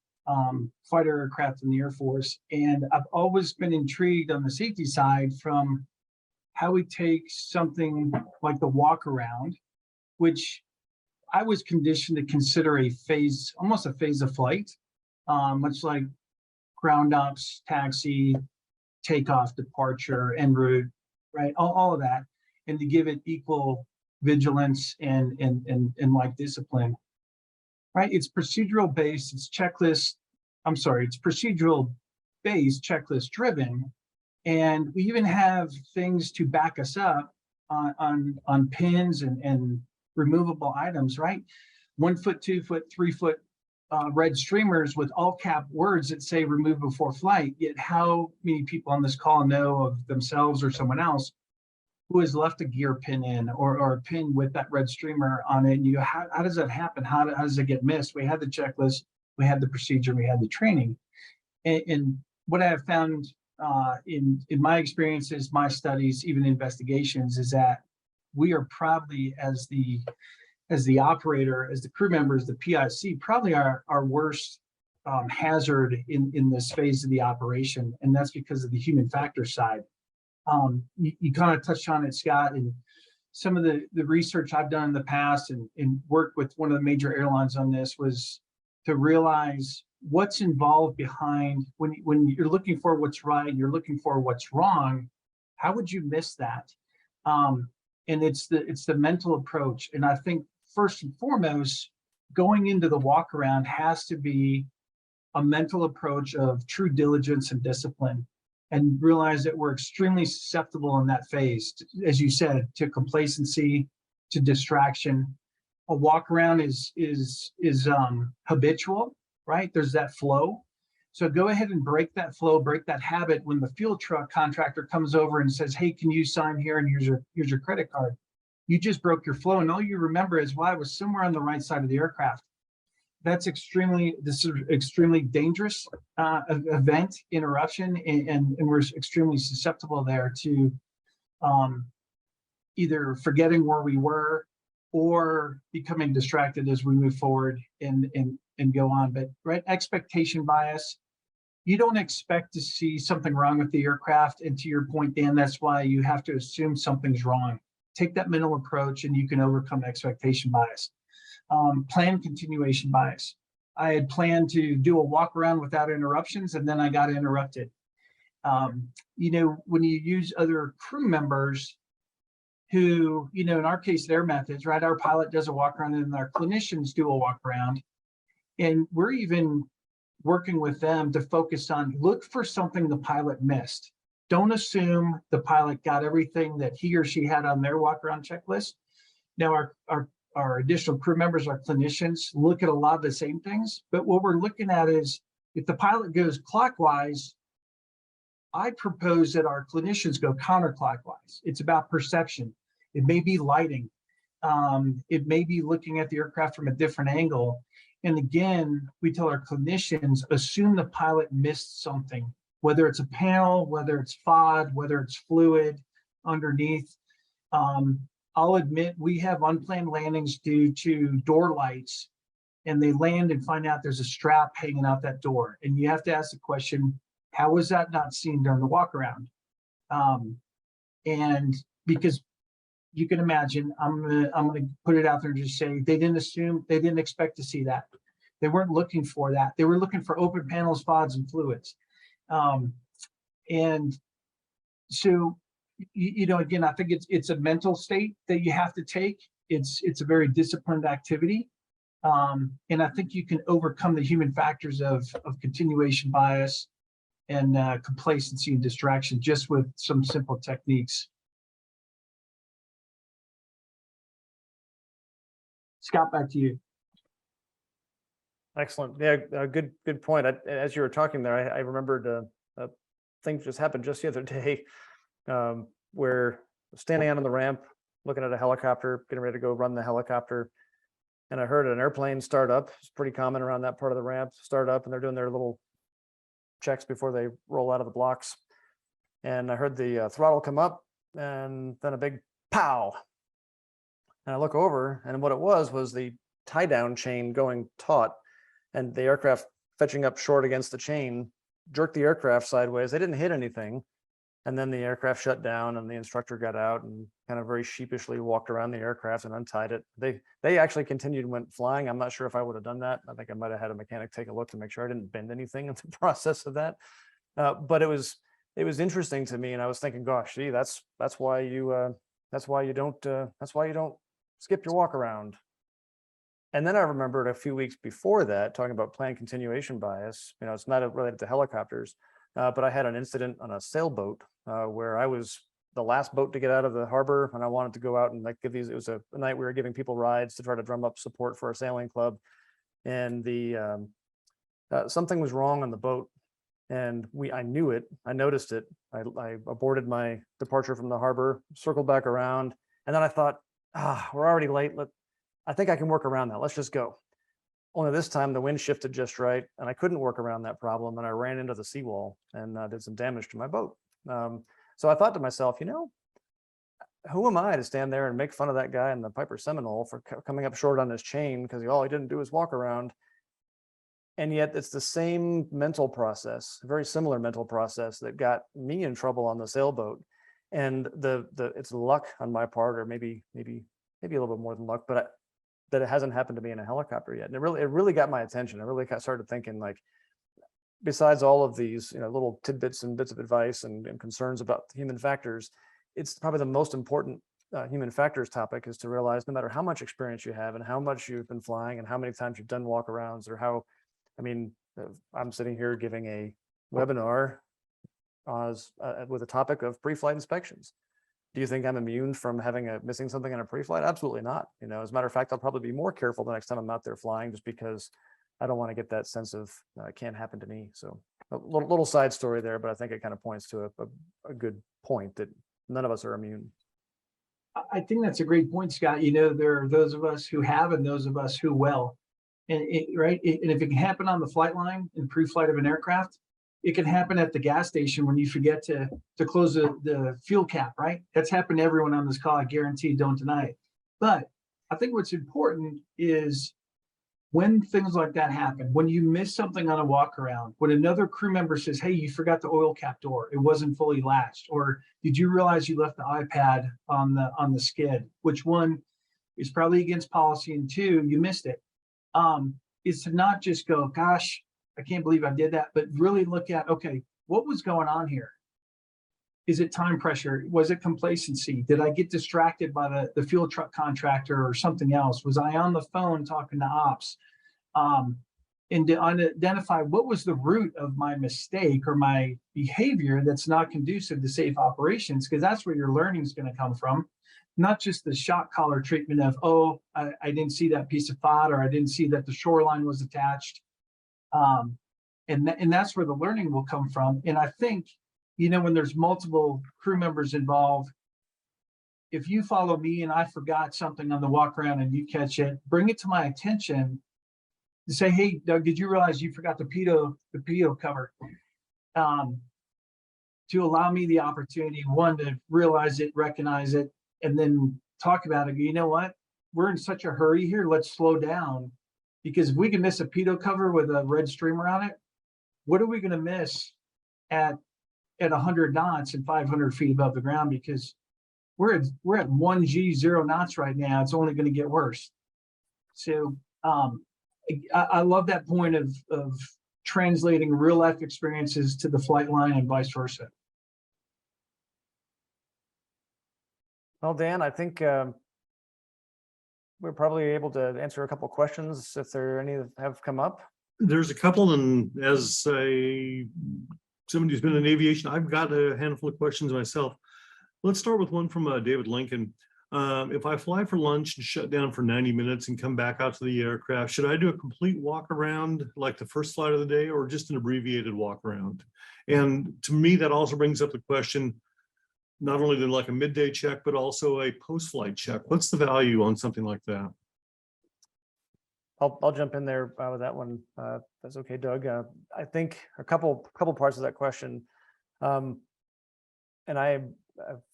C: fighter aircraft in the Air Force. And I've always been intrigued on the safety side from how we take something like the walk around, which I was conditioned to consider a phase, almost a phase of flight, much like ground ops, taxi, takeoff, departure, en route, right? All of that, and to give it equal vigilance and like discipline, right? It's procedural based, it's checklist, it's procedural based, checklist driven. And we even have things to back us up on pins and removable items, right? 1 foot, 2 foot, 3 foot red streamers with all cap words that say remove before flight. Yet how many people on this call know of themselves or someone else who has left a gear pin in or a pin with that red streamer on it? And you go, how does that happen? How does it get missed? We had the checklist, we had the procedure, we had the training. And what I have found in my experiences, my studies, even investigations, is that we are probably, as the operator, as the crew members, the PIC, probably our worst hazard in this phase of the operation. And that's because of the human factor side. You kind of touched on it, Scott, and some of the research I've done in the past and worked with one of the major airlines on this was to realize what's involved behind when you're looking for what's right and you're looking for what's wrong. How would you miss that? And it's the mental approach. And I think first and foremost, going into the walk around has to be a mental approach of true diligence and discipline, and realize that we're extremely susceptible in that phase, as you said, to complacency, to distraction. A walk around is habitual, right? There's that flow. So go ahead and break that flow, break that habit when the fuel truck contractor comes over and says, hey, can you sign here and here's your credit card? You just broke your flow, and all you remember is, well, I was somewhere on the right side of the aircraft. This is extremely dangerous event, interruption, and we're extremely susceptible there to either forgetting where we were or becoming distracted as we move forward and go on. But right, expectation bias. You don't expect to see something wrong with the aircraft, and to your point, Dan, that's why you have to assume something's wrong. Take that mental approach, and you can overcome expectation bias. Plan continuation bias. I had planned to do a walk around without interruptions, and then I got interrupted. You know, when you use other crew members who, you know, in our case, their methods, right? Our pilot does a walk around and our clinicians do a walk around. And we're even working with them to focus on, look for something the pilot missed. Don't assume the pilot got everything that he or she had on their walk around checklist. Now, our additional crew members, our clinicians, look at a lot of the same things, but what we're looking at is, if the pilot goes clockwise, I propose that our clinicians go counterclockwise. It's about perception. It may be lighting. It may be looking at the aircraft from a different angle. And again, we tell our clinicians, assume the pilot missed something, whether it's a panel, whether it's FOD, whether it's fluid underneath. I'll admit we have unplanned landings due to door lights, and they land and find out there's a strap hanging out that door. And you have to ask the question, how was that not seen during the walk around? And because you can imagine, I'm gonna put it out there and just say, they didn't expect to see that. They weren't looking for that. They were looking for open panels, FODs, and fluids. And so, again, I think it's a mental state that you have to take. It's a very disciplined activity. And I think you can overcome the human factors of continuation bias and complacency and distraction just with some simple techniques. Scott, back to you.
B: Excellent. Yeah, good point. As you were talking there, I remembered a thing just happened just the other day, where standing out on the ramp, looking at a helicopter, getting ready to go run the helicopter, and I heard an airplane start up. It's pretty common around that part of the ramp, start up, and they're doing their little checks before they roll out of the blocks. And I heard the throttle come up, and then a big pow. And I look over, and what it was the tie down chain going taut, and the aircraft fetching up short against the chain jerked the aircraft sideways. They didn't hit anything. And then the aircraft shut down, and the instructor got out and kind of very sheepishly walked around the aircraft and untied it. They actually continued and went flying. I'm not sure if I would have done that. I think I might have had a mechanic take a look to make sure I didn't bend anything in the process of that. But it was interesting to me, and I was thinking, gosh, gee, that's why you don't skip your walk around. And then I remembered a few weeks before that, talking about planned continuation bias. It's not related to helicopters, but I had an incident on a sailboat where I was the last boat to get out of the harbor, and I wanted to go out and it was a night we were giving people rides to try to drum up support for a sailing club. And something was wrong on the boat, and I knew it. I noticed it. I aborted my departure from the harbor, circled back around, and then I thought, we're already late. I think I can work around that. Let's just go. Only this time the wind shifted just right, and I couldn't work around that problem, and I ran into the seawall and did some damage to my boat. So I thought to myself, who am I to stand there and make fun of that guy in the Piper Seminole for coming up short on his chain because all he didn't do was walk around? And yet it's the same mental process, very similar mental process that got me in trouble on the sailboat. And it's luck on my part, or maybe a little bit more than luck, but that it hasn't happened to me in a helicopter yet. And it really got my attention. I really started thinking, like, besides all of these little tidbits and bits of advice and concerns about human factors, it's probably the most important human factors topic is to realize no matter how much experience you have and how much you've been flying and how many times you've done walkarounds, or I'm sitting here giving a webinar with a topic of pre-flight inspections. Do you think I'm immune from missing something in a pre-flight? Absolutely not. As a matter of fact, I'll probably be more careful the next time I'm out there flying, just because I don't want to get that sense of it can't happen to me. So a little side story there, but I think it kind of points to a good point that none of us are immune.
C: I think that's a great point, Scott. There are those of us who have and those of us who will. And and if it can happen on the flight line in pre-flight of an aircraft, it can happen at the gas station when you forget to close the fuel cap, right? That's happened to everyone on this call. I guarantee, don't deny it. But I think what's important is when things like that happen, when you miss something on a walk around, when another crew member says, hey, you forgot the oil cap door, it wasn't fully latched, or did you realize you left the iPad on the skid, which one is probably against policy, and two, you missed it, is to not just go, gosh, I can't believe I did that, but really look at, okay, what was going on here? Is it time pressure? Was it complacency? Did I get distracted by the fuel truck contractor or something else? Was I on the phone talking to ops? And to identify what was the root of my mistake or my behavior that's not conducive to safe operations, because that's where your learning is going to come from. Not just the shot collar treatment of, oh, I didn't see that piece of FOD, or I didn't see that the shoreline was attached. And that's where the learning will come from. And I think, when there's multiple crew members involved, if you follow me and I forgot something on the walk around and you catch it, bring it to my attention to say, hey, Doug, did you realize you forgot the pitot cover? To allow me the opportunity, one, to realize it, recognize it, and then talk about it. You know what? We're in such a hurry here. Let's slow down, because if we can miss a pitot cover with a red streamer on it, what are we going to miss at 100 knots and 500 feet above the ground? Because we're at 1G, 0 knots right now. It's only going to get worse. So I love that point of translating real life experiences to the flight line and vice versa.
B: Well, Dan, I think we're probably able to answer a couple of questions if there are any that have come up.
A: There's a couple, and as somebody who's been in aviation, I've got a handful of questions myself. Let's start with one from David Lincoln. If I fly for lunch and shut down for 90 minutes and come back out to the aircraft, should I do a complete walk around like the first flight of the day, or just an abbreviated walk around? And to me, that also brings up the question, not only than like a midday check, but also a post-flight check. What's the value on something like that?
B: I'll jump in there with that one. That's okay, Doug. I think a couple parts of that question, and I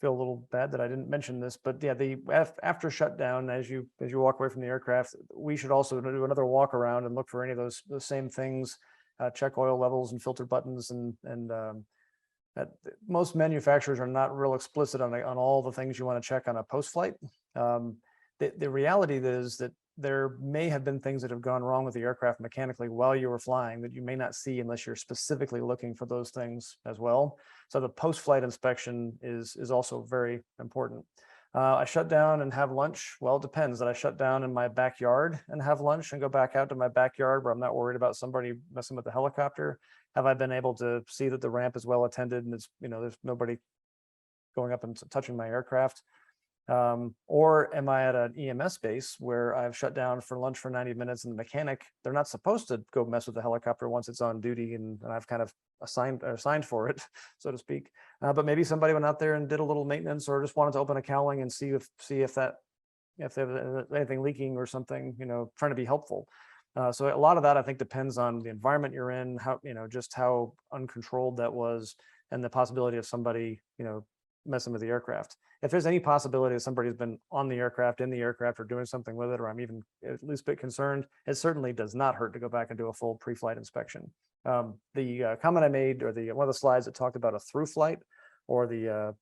B: feel a little bad that I didn't mention this, but yeah, the after shutdown, as you walk away from the aircraft, we should also do another walk around and look for any of those same things, check oil levels and filter buttons, and most manufacturers are not real explicit on all the things you want to check on a post-flight. The reality is that there may have been things that have gone wrong with the aircraft mechanically while you were flying that you may not see unless you're specifically looking for those things as well. So the post-flight inspection is also very important. I shut down and have lunch. Well, it depends. That I shut down in my backyard and have lunch and go back out to my backyard where I'm not worried about somebody messing with the helicopter? Have I been able to see that the ramp is well attended and it's, there's nobody going up and touching my aircraft? Or am I at an EMS base where I've shut down for lunch for 90 minutes and the mechanic, they're not supposed to go mess with the helicopter once it's on duty, and I've kind of assigned for it, so to speak. But maybe somebody went out there and did a little maintenance, or just wanted to open a cowling and see if there's anything leaking or something, trying to be helpful. So a lot of that, I think, depends on the environment you're in, how, just how uncontrolled that was, and the possibility of somebody, messing with the aircraft. If there's any possibility that somebody's been on the aircraft, in the aircraft, or doing something with it, or I'm even at least a bit concerned, it certainly does not hurt to go back and do a full pre-flight inspection. The comment I made, or one of the slides that talked about a through flight, or the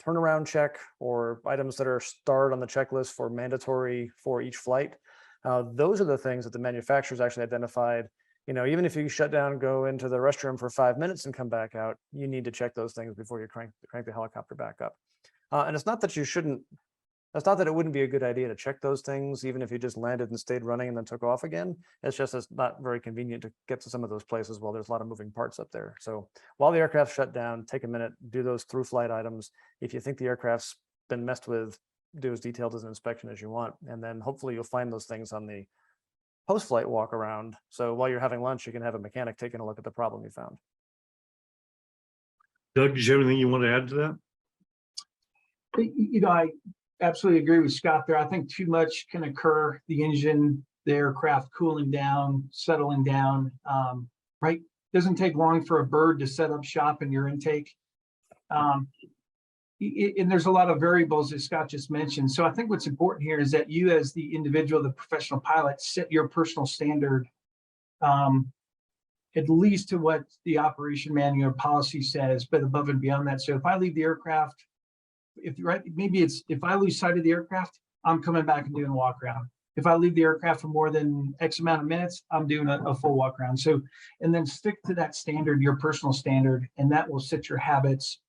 B: turnaround check, or items that are starred on the checklist for mandatory for each flight, those are the things that the manufacturers actually identified. Even if you shut down, go into the restroom for 5 minutes and come back out, you need to check those things before you crank the helicopter back up. And it's not that you shouldn't, it's not that it wouldn't be a good idea to check those things, even if you just landed and stayed running and then took off again. It's just, it's not very convenient to get to some of those places while there's a lot of moving parts up there. So while the aircraft's shut down, take a minute, do those through flight items. If you think the aircraft's been messed with, do as detailed as an inspection as you want. And then hopefully you'll find those things on the post-flight walk around. So while you're having lunch, you can have a mechanic taking a look at the problem you found.
A: Doug, did you have anything you want to add to that?
C: I absolutely agree with Scott there. I think too much can occur. The engine, the aircraft cooling down, settling down, right? Doesn't take long for a bird to set up shop in your intake. And there's a lot of variables that Scott just mentioned. So I think what's important here is that you, as the individual, the professional pilot, set your personal standard, at least to what the operation manual or policy says, but above and beyond that. So if I leave the aircraft, if I lose sight of the aircraft, I'm coming back and doing a walk around. If I leave the aircraft for more than X amount of minutes, I'm doing a full walk around. So, and then stick to that standard, your personal standard, and that will set your habits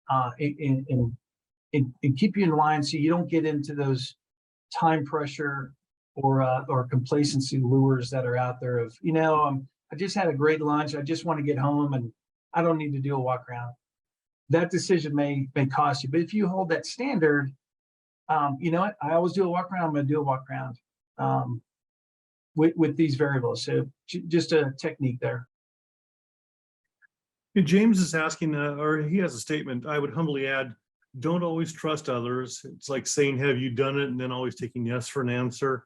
C: and keep you in line, so you don't get into those time pressure or complacency lures that are out there of, I just had a great lunch, I just want to get home and I don't need to do a walk around. That decision may cost you, but if you hold that standard, you know what, I always do a walk around, I'm going to do a walk around with these variables. So just a technique there.
A: James is asking, or he has a statement, I would humbly add, don't always trust others. It's like saying, have you done it? And then always taking yes for an answer,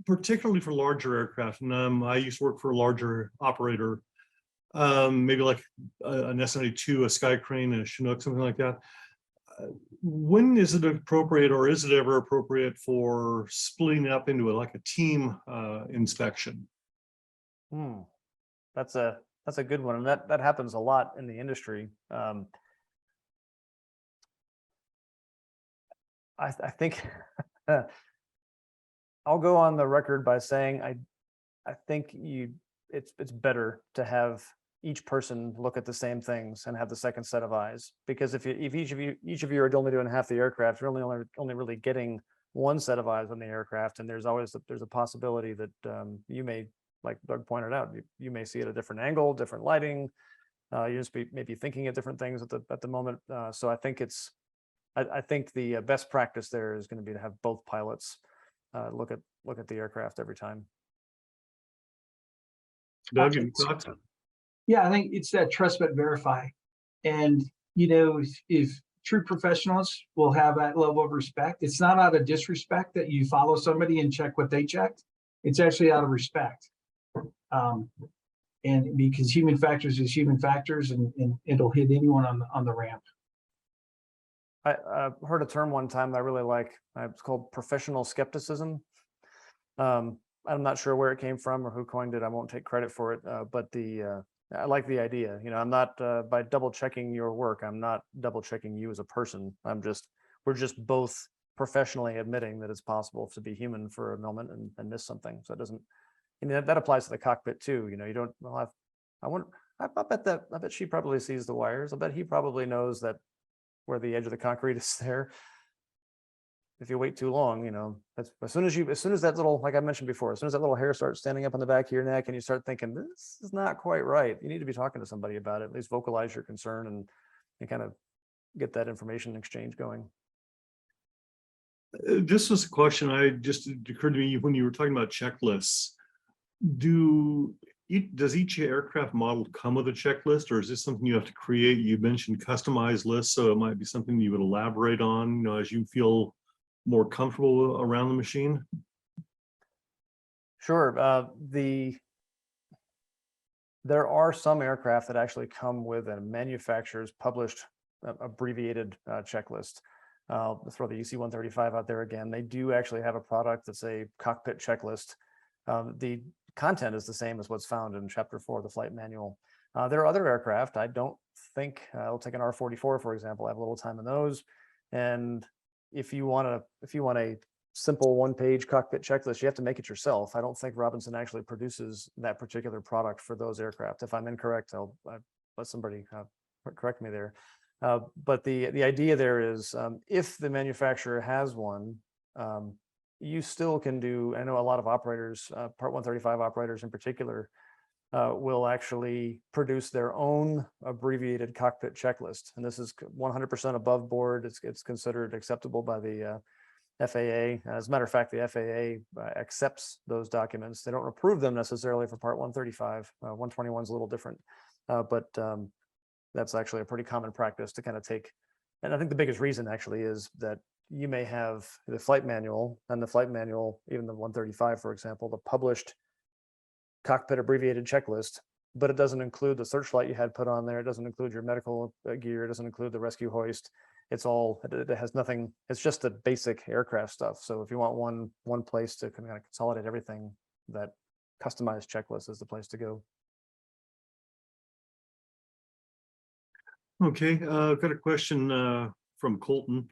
A: particularly for larger aircraft. And I used to work for a larger operator, maybe like an S-92, a Sky Crane, a Chinook, something like that. When is it appropriate, or is it ever appropriate for splitting up into like a team inspection?
B: That's a good one, and that happens a lot in the industry. I think I'll go on the record by saying I think it's better to have each person look at the same things and have the second set of eyes, because if each of you are only doing half the aircraft, you're only really getting one set of eyes on the aircraft, and there's a possibility that you may, like Doug pointed out, you may see at a different angle, different lighting. You just maybe thinking of different things at the moment. So I think I think the best practice there is going to be to have both pilots look at the aircraft every time.
A: Doug, any thoughts?
C: Yeah, I think it's that trust but verify. And, you know, if true professionals will have that level of respect, it's not out of disrespect that you follow somebody and check what they checked. It's actually out of respect. And because human factors is human factors, and it'll hit anyone on the ramp.
B: I heard a term one time that I really like. It's called professional skepticism. I'm not sure where it came from or who coined it. I won't take credit for it, but I like the idea. You know, I'm not by double checking your work, I'm not double checking you as a person. We're just both professionally admitting that it's possible to be human for a moment and miss something. So it doesn't. And that applies to the cockpit too. You know, you don't. Well, I bet she probably sees the wires. I bet he probably knows that where the edge of the concrete is there. If you wait too long, you know, that's as soon as that little, like I mentioned before, as soon as that little hair starts standing up on the back of your neck and you start thinking, this is not quite right, you need to be talking to somebody about it, at least vocalize your concern and kind of get that information exchange going.
A: This was a question it occurred to me when you were talking about checklists. Does each aircraft model come with a checklist, or is this something you have to create? You mentioned customized lists, so it might be something you would elaborate on, you know, as you feel more comfortable around the machine?
B: Sure. There are some aircraft that actually come with a manufacturer's published abbreviated checklist. Let's throw the UC-135 out there again. They do actually have a product that's a cockpit checklist. The content is the same as what's found in Chapter 4 of the flight manual. There are other aircraft. I don't think I'll take an R-44, for example. I have a little time in those, and if you want a simple one-page cockpit checklist, you have to make it yourself. I don't think Robinson actually produces that particular product for those aircraft. If I'm incorrect, I'll let somebody correct me there. But the idea there is, if the manufacturer has one, you still can do. I know a lot of operators, Part 135 operators in particular, will actually produce their own abbreviated cockpit checklist, and this is 100% above board. It's considered acceptable by the FAA. As a matter of fact, the FAA accepts those documents. They don't approve them necessarily for Part 135. 121 is a little different, but that's actually a pretty common practice to kind of take. And I think the biggest reason actually is that you may have the flight manual, and the flight manual, even the 135, for example, the published cockpit abbreviated checklist, but it doesn't include the searchlight you had put on there. It doesn't include your medical gear. It doesn't include the rescue hoist. It has nothing. It's just the basic aircraft stuff. So if you want one place to kind of consolidate everything, that customized checklist is the place to go.
A: Okay, I've got a question from Colton.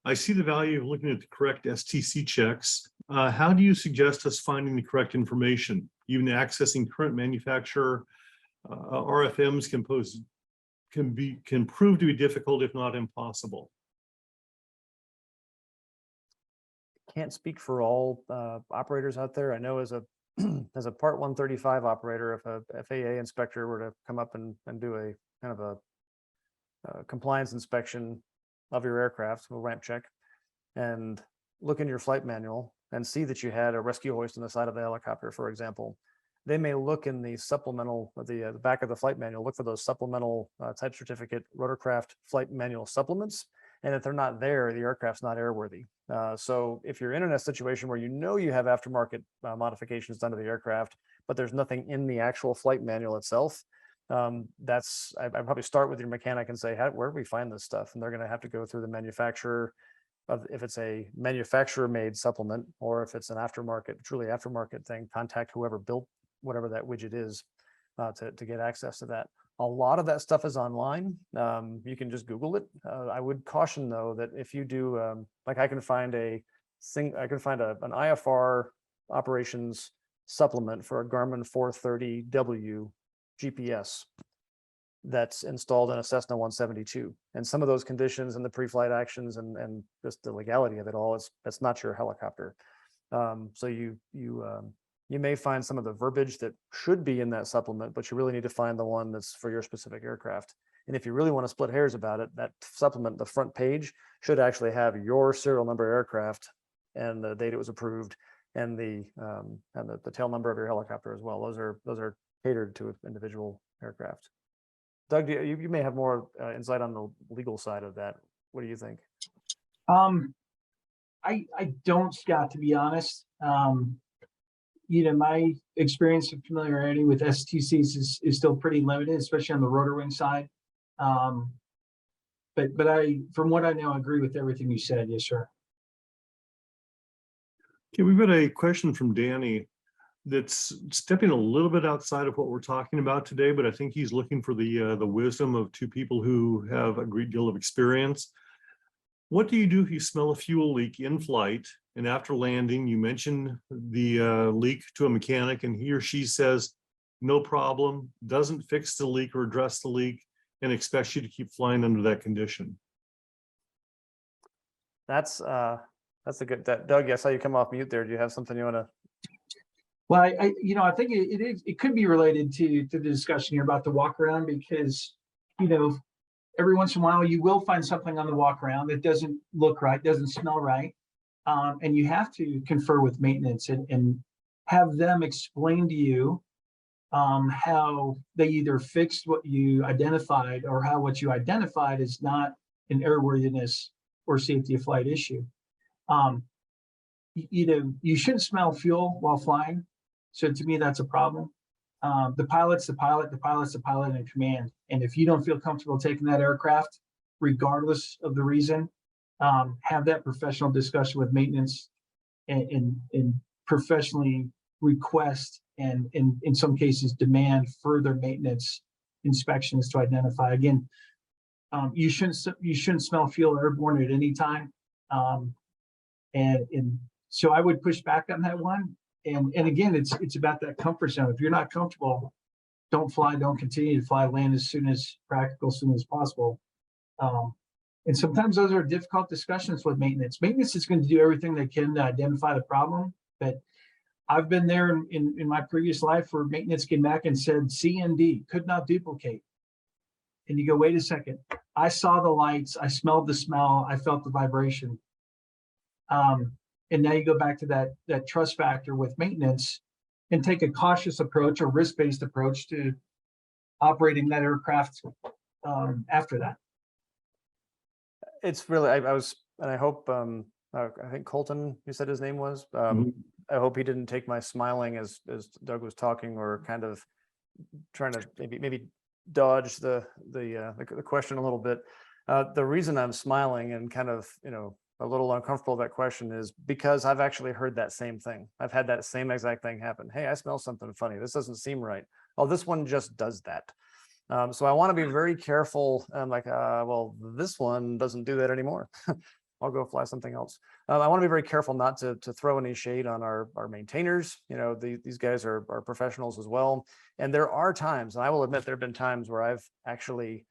A: I see the value of looking at the correct STC checks. How do you suggest us finding the correct information? Even accessing current manufacturer RFMs can prove to be difficult, if not impossible.
B: Can't speak for all operators out there. I know as a as a Part 135 operator, if a FAA inspector were to come up and do a kind of a compliance inspection of your aircraft, a ramp check, and look in your flight manual and see that you had a rescue hoist on the side of the helicopter, for example, they may look in the supplemental, the back of the flight manual, look for those supplemental type certificate rotorcraft flight manual supplements. And if they're not there, the aircraft's not airworthy. So if you're in a situation where you know you have aftermarket modifications done to the aircraft, but there's nothing in the actual flight manual itself, I'd probably start with your mechanic and say, where do we find this stuff? And they're going to have to go through the manufacturer of, if it's a manufacturer made supplement, or if it's an aftermarket, truly aftermarket thing, contact whoever built whatever that widget is to get access to that. A lot of that stuff is online. You can just Google it. I would caution though, that if you do, like I can find a I could find an IFR operations supplement for a Garmin 430W GPS that's installed in a Cessna 172. And some of those conditions and the pre-flight actions and just the legality of it all, that's not your helicopter. So you may find some of the verbiage that should be in that supplement, but you really need to find the one that's for your specific aircraft. And if you really want to split hairs about it, that supplement, the front page, should actually have your serial number aircraft and the date it was approved and the tail number of your helicopter as well. Those are catered to individual aircraft. Doug, you may have more insight on the legal side of that. What do you think?
C: I don't, Scott, to be honest. My experience and familiarity with STCs is still pretty limited, especially on the rotor wing side. But from what I know, I agree with everything you said. Yes, sir.
A: Okay, we've got a question from Danny that's stepping a little bit outside of what we're talking about today, but I think he's looking for the wisdom of two people who have a great deal of experience. What do you do if you smell a fuel leak in flight and after landing, you mention the leak to a mechanic and he or she says, no problem, doesn't fix the leak or address the leak and expects you to keep flying under that condition?
B: That's a good, Doug, I saw you come off mute there. Do you have something you want to?
C: Well, I think it could be related to the discussion here about the walk around, because, every once in a while you will find something on the walk around that doesn't look right, doesn't smell right. And you have to confer with maintenance and have them explain to you how they either fixed what you identified or how what you identified is not an airworthiness or safety of flight issue. You shouldn't smell fuel while flying. So to me, that's a problem. The pilot's the pilot, the pilot's the pilot in command. And if you don't feel comfortable taking that aircraft, regardless of the reason, have that professional discussion with maintenance and professionally request and in some cases demand further maintenance inspections to identify. Again, you shouldn't smell fuel airborne at any time. And so I would push back on that one. And again, it's about that comfort zone. If you're not comfortable, don't fly, don't continue to fly, land as soon as practical, as soon as possible. And sometimes those are difficult discussions with maintenance. Maintenance is going to do everything they can to identify the problem. But I've been there in my previous life where maintenance came back and said, C and D, could not duplicate. And you go, wait a second. I saw the lights, I smelled the smell, I felt the vibration. And now you go back to that trust factor with maintenance and take a cautious approach or risk-based approach to operating that aircraft after that.
B: It's really, I hope, I think Colton, you said his name was, I hope he didn't take my smiling as Doug was talking, or kind of trying to maybe dodge the question a little bit. The reason I'm smiling and kind of, a little uncomfortable with that question is because I've actually heard that same thing. I've had that same exact thing happen. Hey, I smell something funny. This doesn't seem right. Oh, this one just does that. So I want to be very careful. I'm like, well, this one doesn't do that anymore. I'll go fly something else. I want to be very careful not to throw any shade on our maintainers. These guys are professionals as well. And there are times, and I will admit there have been times where I've actually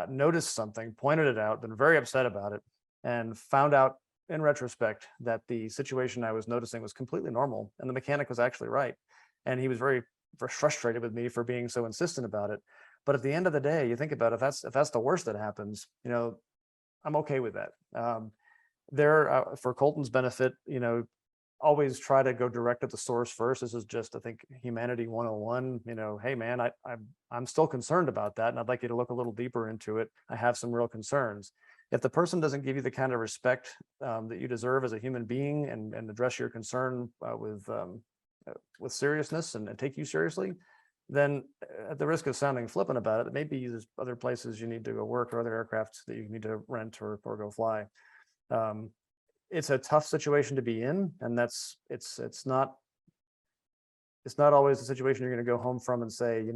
B: noticed something, pointed it out, been very upset about it, and found out in retrospect that the situation I was noticing was completely normal and the mechanic was actually right. And he was very frustrated with me for being so insistent about it. But at the end of the day, you think about it, if that's the worst that happens, I'm okay with that. For Colton's benefit, always try to go direct at the source first. This is just, I think, humanity 101. Hey man, I'm still concerned about that, and I'd like you to look a little deeper into it. I have some real concerns. If the person doesn't give you the kind of respect that you deserve as a human being and address your concern with seriousness and take you seriously, then at the risk of sounding flippant about it, maybe there's other places you need to go work or other aircraft that you need to rent or go fly. It's a tough situation to be in, and it's not always the situation you're going to go home from and say,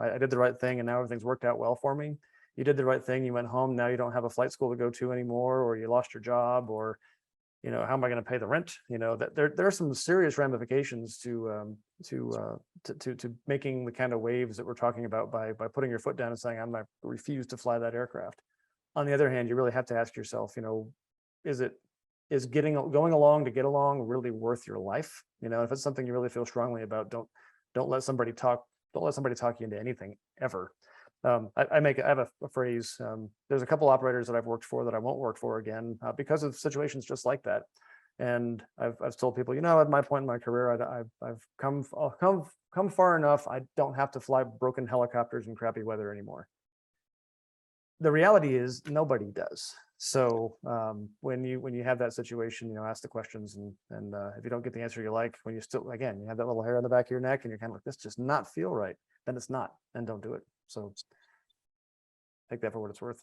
B: I did the right thing and now everything's worked out well for me. You did the right thing, you went home, now you don't have a flight school to go to anymore, or you lost your job, or how am I going to pay the rent? That there are some serious ramifications to making the kind of waves that we're talking about by putting your foot down and saying, I'm going to refuse to fly that aircraft. On the other hand, you really have to ask yourself, is going along to get along really worth your life? If it's something you really feel strongly about, don't let somebody talk you into anything ever. I have a phrase. There's a couple operators that I've worked for that I won't work for again because of situations just like that. And I've told people, at my point in my career, I've come far enough. I don't have to fly broken helicopters in crappy weather anymore. The reality is nobody does. So when you have that situation, ask the questions, and if you don't get the answer you like, when you you have that little hair on the back of your neck and you're kind of like, this does not feel right, then it's not, and don't do it. So take that for what it's worth.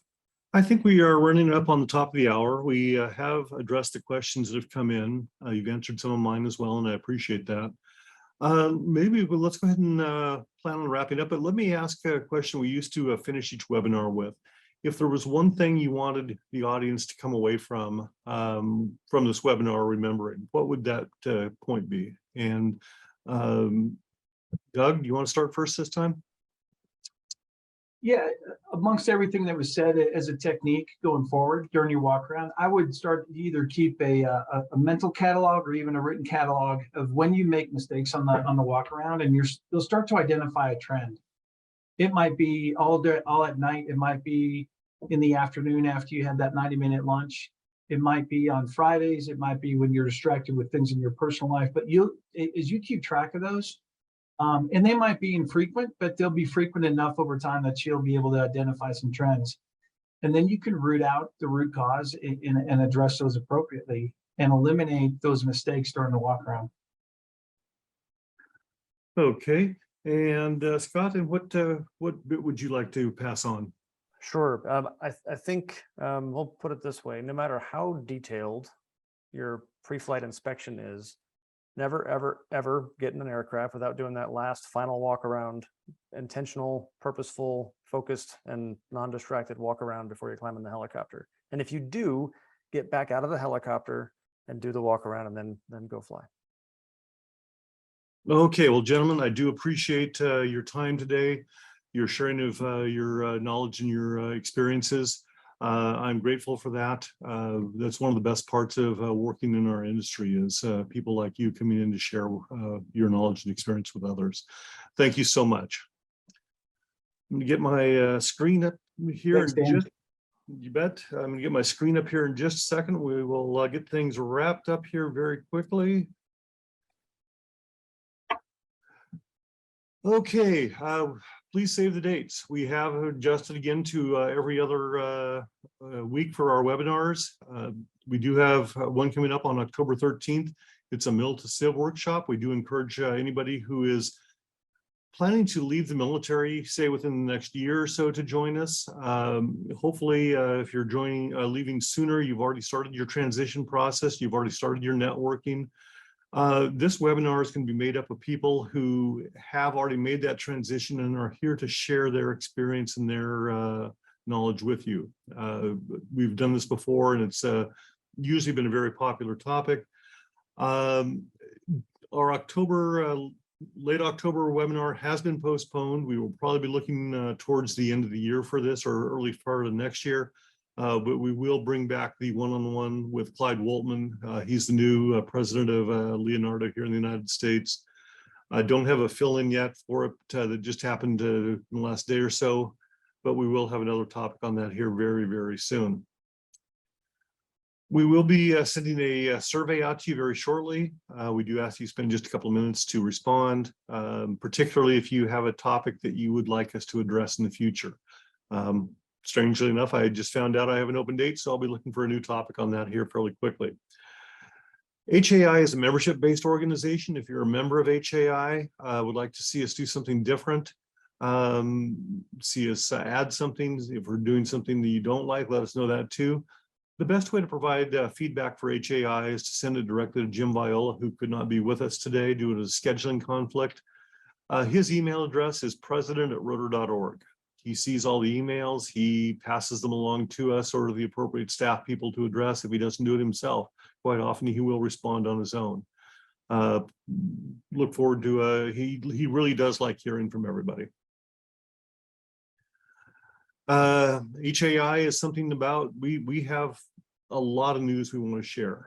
A: I think we are running up on the top of the hour. We have addressed the questions that have come in. You've answered some of mine as well, and I appreciate that. Maybe let's go ahead and plan on wrapping up, but let me ask a question we used to finish each webinar with. If there was one thing you wanted the audience to come away from this webinar remembering, what would that point be? And Doug, do you want to start first this time?
C: Yeah, amongst everything that was said as a technique going forward during your walk around, I would start to either keep a mental catalog or even a written catalog of when you make mistakes on the walk around, and you'll start to identify a trend. It might be all at night. It might be in the afternoon after you had that 90-minute lunch. It might be on Fridays. It might be when you're distracted with things in your personal life. But as you keep track of those, and they might be infrequent, but they'll be frequent enough over time that you'll be able to identify some trends. And then you can root out the root cause and address those appropriately and eliminate those mistakes during the walk around.
A: Okay. And Scott, and what bit would you like to pass on?
B: Sure. I think we'll put it this way: no matter how detailed your pre-flight inspection is, never, ever, ever get in an aircraft without doing that last final walk around, intentional, purposeful, focused, and non-distracted walk around before you climb in the helicopter. And if you do, get back out of the helicopter and do the walk around, and then go fly.
A: Okay, well, gentlemen, I do appreciate your time today, your sharing of your knowledge and your experiences. I'm grateful for that. That's one of the best parts of working in our industry is people like you coming in to share your knowledge and experience with others. Thank you so much. I'm gonna get my screen up here.
C: Thanks, Dan.
A: You bet. I'm gonna get my screen up here in just a second. We will get things wrapped up here very quickly. Okay, please save the dates. We have adjusted again to every other week for our webinars. We do have one coming up on October 13th. It's a Mill to Civ workshop. We do encourage anybody who is planning to leave the military, say within the next year or so, to join us. Hopefully, if you're leaving sooner, you've already started your transition process. You've already started your networking. This webinar is going to be made up of people who have already made that transition and are here to share their experience and their knowledge with you. We've done this before, and it's usually been a very popular topic. Our late October webinar has been postponed. We will probably be looking towards the end of the year for this, or early part of next year. But we will bring back the one-on-one with Clyde Woltman. He's the new president of Leonardo here in the United States. I don't have a fill-in yet for it that just happened in the last day or so, but we will have another topic on that here very, very soon. We will be sending a survey out to you very shortly. We do ask you to spend just a couple of minutes to respond, particularly if you have a topic that you would like us to address in the future. Strangely enough, I just found out I have an open date, so I'll be looking for a new topic on that here fairly quickly. HAI is a membership-based organization. If you're a member of HAI, would like to see us do something different, see us add something. If we're doing something that you don't like, let us know that too. The best way to provide feedback for HAI is to send it directly to Jim Viola, who could not be with us today due to a scheduling conflict. His email address is president@rotor.org. He sees all the emails, he passes them along to us or to the appropriate staff people to address if he doesn't do it himself. quite often he will respond on his own. Look forward to, he really does like hearing from everybody. HAI is something about, we have a lot of news we want to share.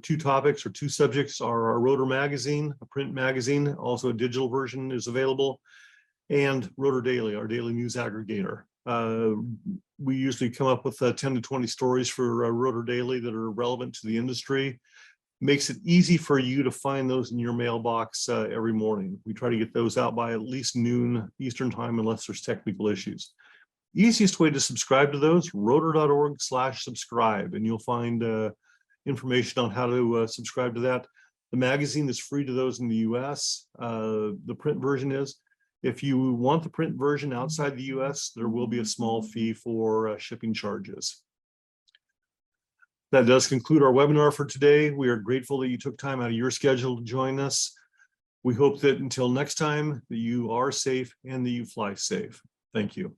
A: Two topics or two subjects are our Rotor magazine, a print magazine, also a digital version is available, and Rotor Daily, our daily news aggregator. We usually come up with 10 to 20 stories for Rotor Daily that are relevant to the industry. Makes it easy for you to find those in your mailbox every morning. We try to get those out by at least noon Eastern time unless there's technical issues. Easiest way to subscribe to those, rotor.org/subscribe, and you'll find information on how to subscribe to that. The magazine is free to those in the US. The print version is. If you want the print version outside the US, there will be a small fee for shipping charges. That does conclude our webinar for today. We are grateful that you took time out of your schedule to join us. We hope that until next time, that you are safe and that you fly safe. Thank you.